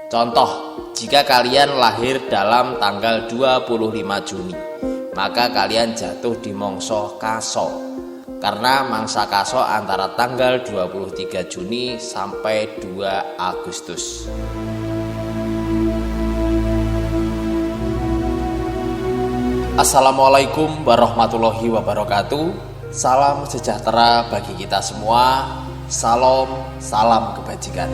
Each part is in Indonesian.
Contoh, jika kalian lahir dalam tanggal 25 Juni, maka kalian jatuh di mangsa Kaso. Karena mangsa Kaso antara tanggal 23 Juni sampai 2 Agustus. Assalamualaikum warahmatullahi wabarakatuh. Salam sejahtera bagi kita semua. Salam kebajikan.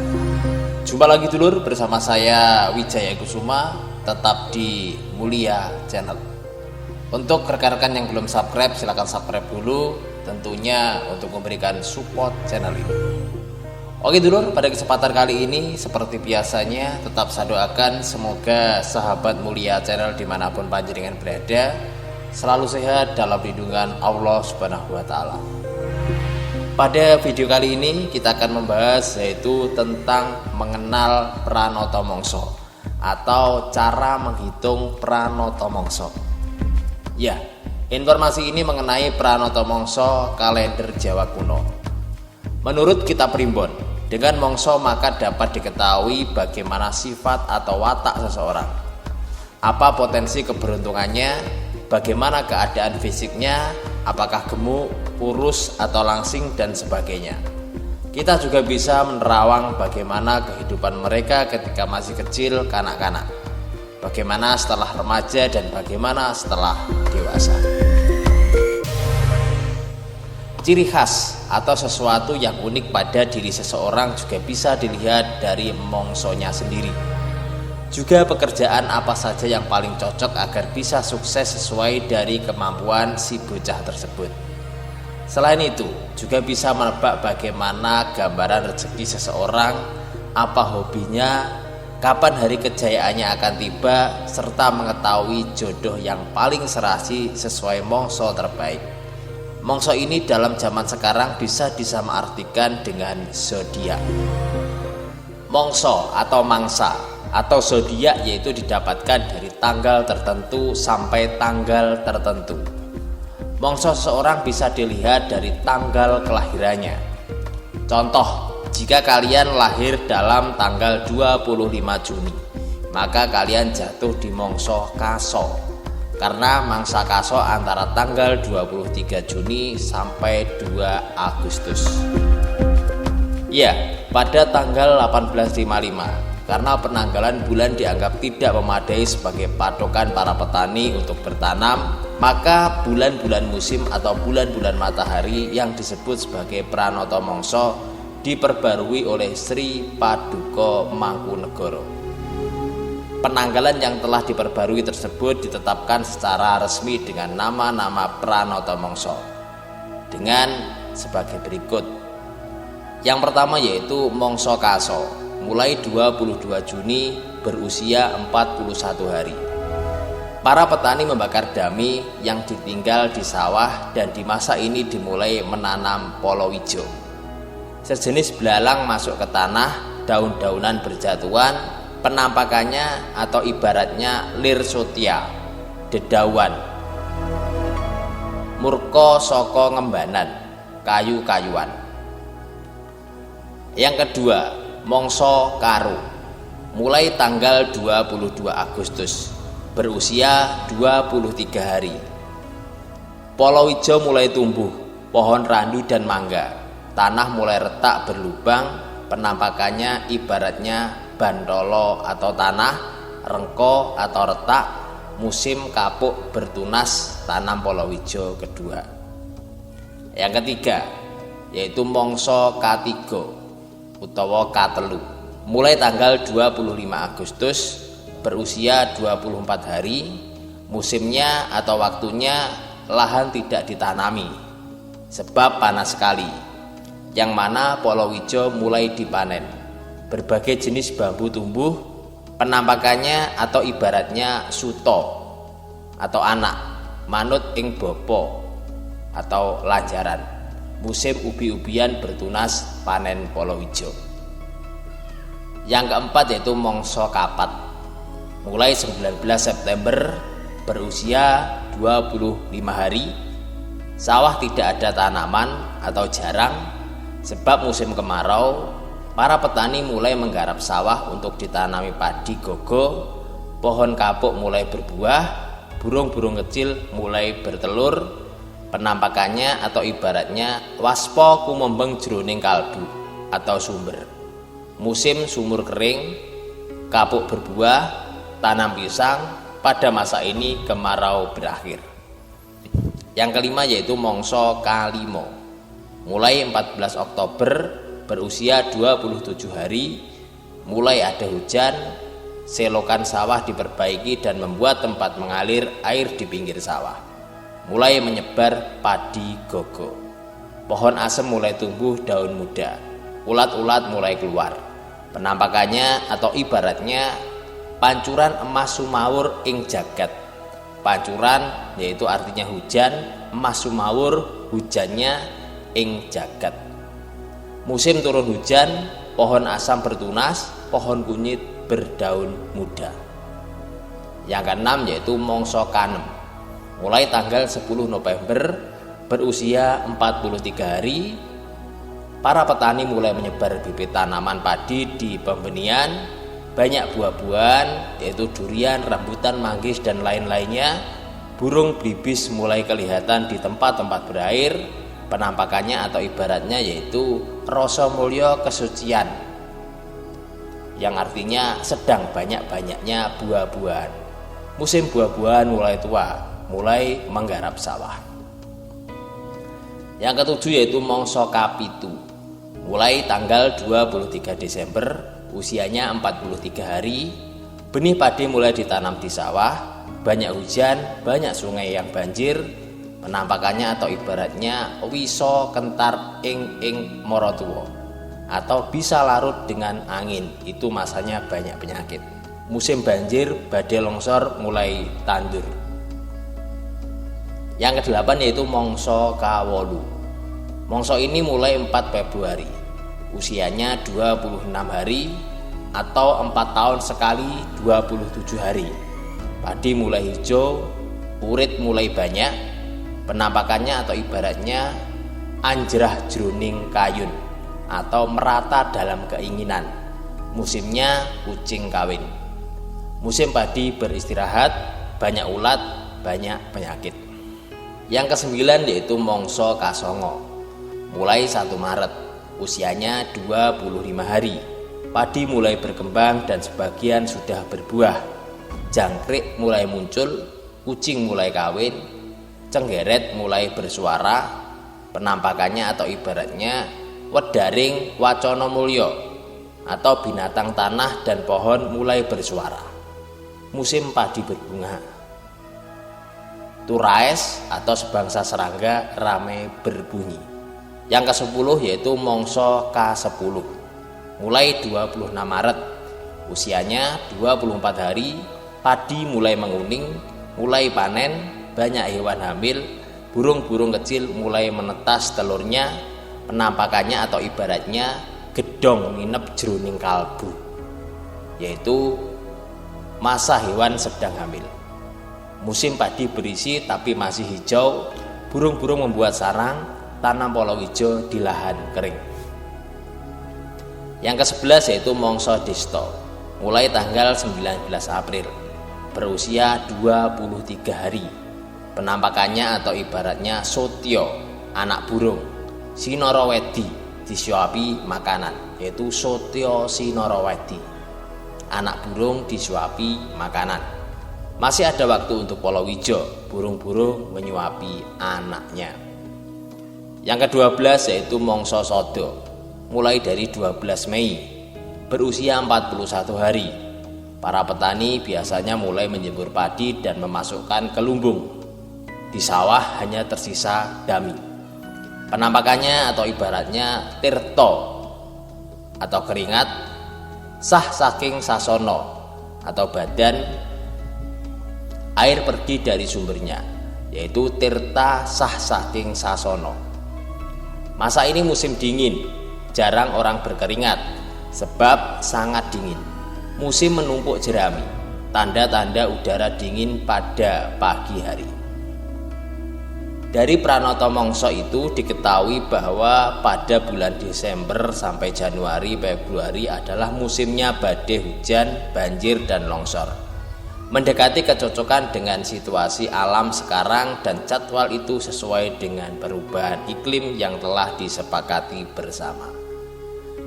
Jumpa lagi dulur bersama saya Wijaya Kusuma, tetap di Mulia Channel. Untuk rekan-rekan yang belum subscribe, silahkan subscribe dulu, tentunya untuk memberikan support channel ini. Oke dulur, pada kesempatan kali ini seperti biasanya tetap saya doakan semoga sahabat Mulia Channel dimanapun panjenengan berada selalu sehat dalam lindungan Allah Subhanahu wa Ta'ala. Pada video kali ini kita akan membahas yaitu tentang mengenal Pranoto Mangsa atau cara menghitung Pranoto Mangsa. Ya, informasi ini mengenai Pranoto Mangsa kalender Jawa kuno. Menurut kitab Primbon, dengan mangsa maka dapat diketahui bagaimana sifat atau watak seseorang, apa potensi keberuntungannya, bagaimana keadaan fisiknya, apakah gemuk, kurus atau langsing dan sebagainya. Kita juga bisa menerawang bagaimana kehidupan mereka ketika masih kecil, kanak-kanak, bagaimana setelah remaja dan bagaimana setelah dewasa. Ciri khas atau sesuatu yang unik pada diri seseorang juga bisa dilihat dari mangsonya sendiri. Juga pekerjaan apa saja yang paling cocok agar bisa sukses sesuai dari kemampuan si bocah tersebut. Selain itu, juga bisa menebak bagaimana gambaran rezeki seseorang, apa hobinya, kapan hari kejayaannya akan tiba, serta mengetahui jodoh yang paling serasi sesuai mangsa terbaik. Mangsa ini dalam zaman sekarang bisa disamaartikan dengan zodiak. Mangsa atau mangsa atau zodiak yaitu didapatkan dari tanggal tertentu sampai tanggal tertentu. Mangsa seseorang bisa dilihat dari tanggal kelahirannya. Contoh, jika kalian lahir dalam tanggal 25 Juni, maka kalian jatuh di mangsa Kaso. Karena mangsa Kaso antara tanggal 23 Juni sampai 2 Agustus. Ya, pada tanggal 1855, karena penanggalan bulan dianggap tidak memadai sebagai patokan para petani untuk bertanam, maka bulan-bulan musim atau bulan-bulan matahari yang disebut sebagai Pranoto Mangsa diperbarui oleh Sri Paduka Mangkunegara. Penanggalan yang telah diperbarui tersebut ditetapkan secara resmi dengan nama-nama Pranoto Mangsa dengan sebagai berikut. Yang pertama yaitu Mangsa Kaso, mulai 22 Juni berusia 41 hari. Para petani membakar dami yang ditinggal di sawah dan di masa ini dimulai menanam polowijo. Sejenis belalang masuk ke tanah, daun-daunan berjatuhan, penampakannya atau ibaratnya lir sotia, dedawan. Murko soko ngembanan, kayu-kayuan. Yang kedua, mangsa Karu, mulai tanggal 22 Agustus berusia 23 hari. Polowijo mulai tumbuh, pohon randu dan mangga, tanah mulai retak berlubang, penampakannya ibaratnya bantolo atau tanah, rengko atau retak, musim kapuk bertunas, tanam polowijo kedua. Yang ketiga yaitu mangsa Katiga utawa Katelu, mulai tanggal 25 Agustus berusia 24 hari, musimnya atau waktunya lahan tidak ditanami sebab panas sekali, yang mana polowijo mulai dipanen. Berbagai jenis bambu tumbuh, penampakannya atau ibaratnya suto atau anak, manut ing bopo atau lanjaran, musim ubi-ubian bertunas, panen polowijo. Yang keempat yaitu mangsa Kapat, mulai 19 September berusia 25 hari. Sawah tidak ada tanaman atau jarang sebab musim kemarau, para petani mulai menggarap sawah untuk ditanami padi gogo, pohon kapuk mulai berbuah, burung-burung kecil mulai bertelur. Penampakannya atau ibaratnya waspo kumembeng jroning kalbu atau sumber. Musim sumur kering, kapuk berbuah, tanam pisang. Pada masa ini kemarau berakhir. Yang kelima yaitu mangsa kalimo. Mulai 14 Oktober berusia 27 hari, mulai ada hujan, selokan sawah diperbaiki dan membuat tempat mengalir air di pinggir sawah. Mulai menyebar padi gogo. Pohon asem mulai tumbuh daun muda. Ulat-ulat mulai keluar. Penampakannya atau ibaratnya pancuran emas sumawur ing jagat. Pancuran yaitu artinya hujan, emas sumawur hujannya ing jagat. Musim turun hujan, pohon asam bertunas, pohon kunyit berdaun muda. Yang keenam yaitu mangsa kanem. Mulai tanggal 10 November berusia 43 hari, para petani mulai menyebar bibit tanaman padi di pembenihan. Banyak buah-buahan yaitu durian, rambutan, manggis dan lain-lainnya. Burung belibis mulai kelihatan di tempat-tempat berair. Penampakannya atau ibaratnya yaitu rasa mulya kesucian, yang artinya sedang banyak-banyaknya buah-buahan. Musim buah-buahan mulai tua, mulai menggarap sawah. Yang ketujuh yaitu mangsa kapitu. Mulai tanggal 23 Desember, usianya 43 hari, benih padi mulai ditanam di sawah. Banyak hujan, banyak sungai yang banjir. Penampakannya atau ibaratnya wisa kentar ing maratua, atau bisa larut dengan angin. Itu masanya banyak penyakit. Musim banjir, badai longsor mulai tandur. Yang kedelapan yaitu mangsa kawolu. Mangsa ini mulai 4 Februari. Usianya 26 hari atau 4 tahun sekali 27 hari. Padi mulai hijau, urit mulai banyak. Penampakannya atau ibaratnya anjrah jroning kayun atau merata dalam keinginan. Musimnya kucing kawin. Musim padi beristirahat, banyak ulat, banyak penyakit. Yang kesembilan yaitu mangsa kasongo. Mulai 1 Maret, usianya 25 hari. Padi mulai berkembang dan sebagian sudah berbuah. Jangkrik mulai muncul, kucing mulai kawin, cenggeret mulai bersuara. Penampakannya atau ibaratnya wedaring wacana mulya atau binatang tanah dan pohon mulai bersuara. Musim padi berbunga. Turais atau sebangsa serangga ramai berbunyi. Yang ke-10 yaitu mangsa K10. Mulai 26 Maret, usianya 24 hari, padi mulai menguning, mulai panen, banyak hewan hamil, burung-burung kecil mulai menetas telurnya. Penampakannya atau ibaratnya gedong nginep jroning kalbu, yaitu masa hewan sedang hamil. Musim padi berisi tapi masih hijau, burung-burung membuat sarang, tanam palawija di lahan kering. Yang ke-11 yaitu mangsa dista. Mulai tanggal 19 April, berusia 23 hari. Penampakannya atau ibaratnya sotya, anak burung. Sinarawedi disuapi makanan, yaitu sotya sinarawedi, anak burung disuapi makanan. Masih ada waktu untuk palawija, burung-burung menyuapi anaknya. Yang ke-12 yaitu mangsa sada. Mulai dari 12 Mei, berusia 41 hari. Para petani biasanya mulai menjemur padi dan memasukkan ke lumbung. Di sawah hanya tersisa dami. Penampakannya atau ibaratnya tirta atau keringat, sah saking sasono atau badan, air pergi dari sumbernya, yaitu tirta sah saking sasono. Masa ini musim dingin, jarang orang berkeringat sebab sangat dingin. Musim menumpuk jerami, tanda-tanda udara dingin pada pagi hari. Dari Pranoto Mongso itu diketahui bahwa pada bulan Desember sampai Januari Februari adalah musimnya badai hujan, banjir, dan longsor. Mendekati kecocokan dengan situasi alam sekarang dan jadwal itu sesuai dengan perubahan iklim yang telah disepakati bersama.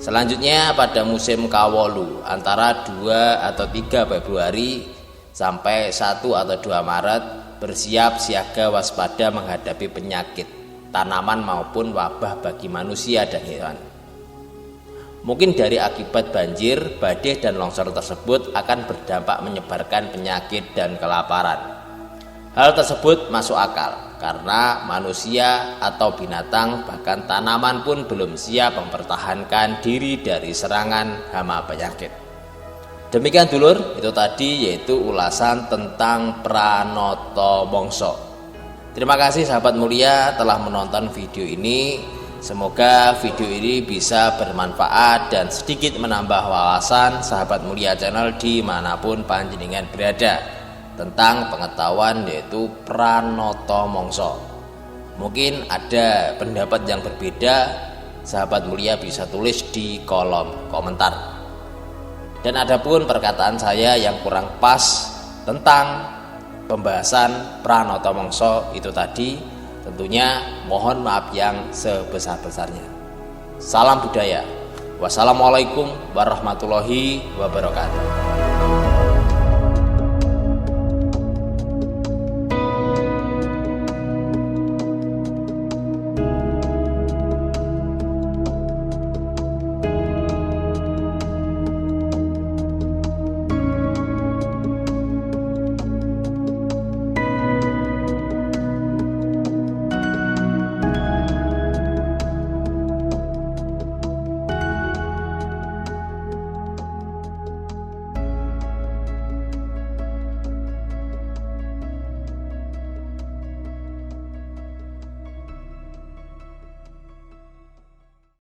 Selanjutnya pada musim Kawolu antara 2 atau 3 Februari sampai 1 atau 2 Maret bersiap siaga waspada menghadapi penyakit tanaman maupun wabah bagi manusia dan hewan. Mungkin dari akibat banjir, badai, dan longsor tersebut akan berdampak menyebarkan penyakit dan kelaparan. Hal tersebut masuk akal karena manusia atau binatang bahkan tanaman pun belum siap mempertahankan diri dari serangan hama penyakit. Demikian dulur, itu tadi yaitu ulasan tentang Pranoto Mongso. Terima kasih sahabat mulia telah menonton video ini. Semoga video ini bisa bermanfaat dan sedikit menambah wawasan sahabat mulia channel dimanapun panjenengan berada tentang pengetahuan yaitu Pranoto Mongso. Mungkin ada pendapat yang berbeda, sahabat mulia bisa tulis di kolom komentar. Dan adapun perkataan saya yang kurang pas tentang pembahasan Pranoto Mongso itu tadi, tentunya mohon maaf yang sebesar-besarnya. Salam budaya. Wassalamualaikum warahmatullahi wabarakatuh.